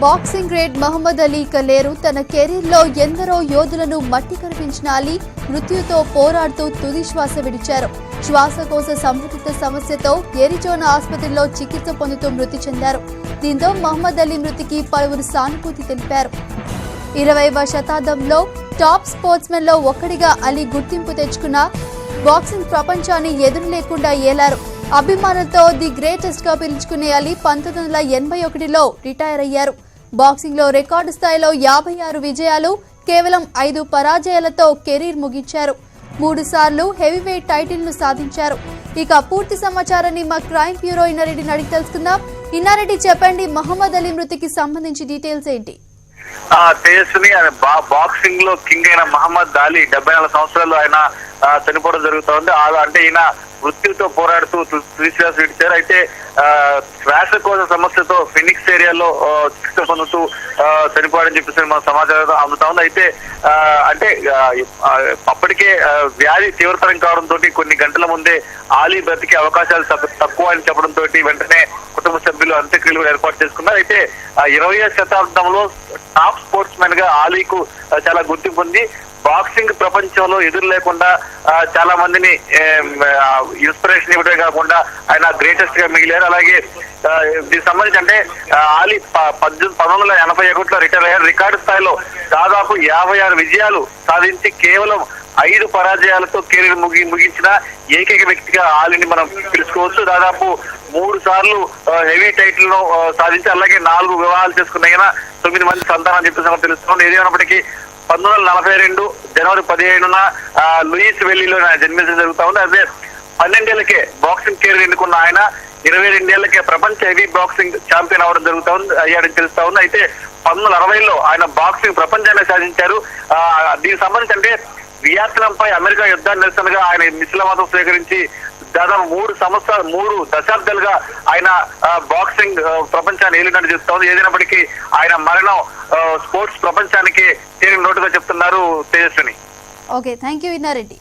Boxing great Mohammed Ali ఇక లేరు. తన కెరీర్లో ఎందరో యోధులను మట్టి కనిపించిన అలీ మృత్యుతో పోరాడుతూ తుది శ్వాస విడిచారు. శ్వాసకోశ సంబంధిత సమస్యతో ఎరిజోనా ఆసుపత్రిలో చికిత్స పొందుతూ మృతి చెందారు. దీంతో మహమ్మద్ అలీ మృతికి పలువురు సానుభూతి తెలిపారు. 20వ శతాబ్దంలో టాప్ స్పోర్ట్స్ మెన్ లో ఒక్కడిగా అలీ గుర్తింపు తెచ్చుకున్న బాక్సింగ్ ప్రపంచాన్ని ఎదురు లేకుండా ఏలారు. అభిమానులతో ది గ్రేటెస్ట్ గా పిలుచుకునే అలీ 1981లో రిటైర్ అయ్యారు. బాక్సింగ్ లో రికార్డు స్థాయిలో 56 విజయాలు, కేవలం 5 పరాజయాలతో కెరీర్ ముగించారు. 3 సార్లు హెవీవెయిట్ టైటిల్ ను సాధించారు. ఇక పూర్తి సమాచారాన్ని మా క్రైమ్ బ్యూరో ఇన్నారెడ్డిని అడిగి తెలుసుకుందాం. ఇన్నారెడ్డి, చెప్పండి, మహమ్మద్ అలీ మృతికి సంబంధించి డీటెయిల్స్ ఏంటి? తేజస్విని బాక్సింగ్ లో కింగ్ అయిన మహమ్మద్ అలీ 74 సంవత్సరాలు ఆయన చనిపోవడం జరుగుతోంది. అంటే ఈయన మృత్యుతో పోరాడుతూ తుదిశ్వాస విడిచారు. అయితే శ్వాసకోశ సమస్యతో ఫినిక్స్ ఏరియాలో చికిత్స పొందుతూ చనిపోవడం చెప్పేసి మన సమాచారం అందుతా ఉంది. అయితే అంటే అప్పటికే వ్యాధి తీవ్రతరం కావడంతో కొన్ని గంటల ముందే ఆలీ బ్రతికే అవకాశాలు తక్కువ అని చెప్పడంతో వెంటనే కుటుంబ సభ్యులు అంత్యక్రియలు ఏర్పాటు చేసుకున్నారు. అయితే 20వ శతాబ్దంలో టాప్ స్పోర్ట్స్ మెన్ గా ఆలీకు చాలా గుర్తింపు ఉంది. బాక్సింగ్ ప్రపంచంలో ఎదురు లేకుండా చాలా మందిని ఇన్స్పిరేషన్ ఇవ్వడమే కాకుండా ఆయన గ్రేటెస్ట్ గా మిగిలారు. అలాగే దీనికి సంబంధించి అంటే ఆలీ 1981లో రిటైర్ అయ్యారు. రికార్డు స్థాయిలో దాదాపు 56 విజయాలు సాధించి కేవలం 5 పరాజయాలతో కెరీర్ ముగించిన ఏకైక వ్యక్తిగా ఆలీని మనం పిలుచుకోవచ్చు. దాదాపు 3 సార్లు హెవీ టైటిల్ ను సాధించి అలాగే 4 వివాహాలు చేసుకున్న 9 మంది సంతానం చెప్పేసి తెలుస్తుంది. ఏదేమైనప్పటికీ 1942 జనవరి 17న లూయిస్ వెల్లీలో జన్మించడం జరుగుతా ఉంది. అదే 12 ఏళ్లకే బాక్సింగ్ కెరీర్ ఎన్నుకున్న ఆయన 22 ఏళ్లకే ప్రపంచ హెవీ బాక్సింగ్ ఛాంపియన్ అవ్వడం అయ్యాడని తెలుస్తా ఉంది. అయితే 1960లో ఆయన బాక్సింగ్ ప్రపంచాన్ని సాధించారు. దీనికి సంబంధించి అంటే వియత్నాంపై అమెరికా యుద్ధాన్ని నిరసనగా ఆయన ఇస్లాం మతం స్వీకరించి దాదాపు 3 దశాబ్దాలుగా ఆయన బాక్సింగ్ ప్రపంచాన్ని ఏలినట్టు చెప్తా ఉంది. ఏదైనప్పటికీ ఆయన మరణం స్పోర్ట్స్ ప్రపంచానికి తీరిన నోటుగా చెప్తున్నారు Tejaswini. Okay, thank you Inna Reddy.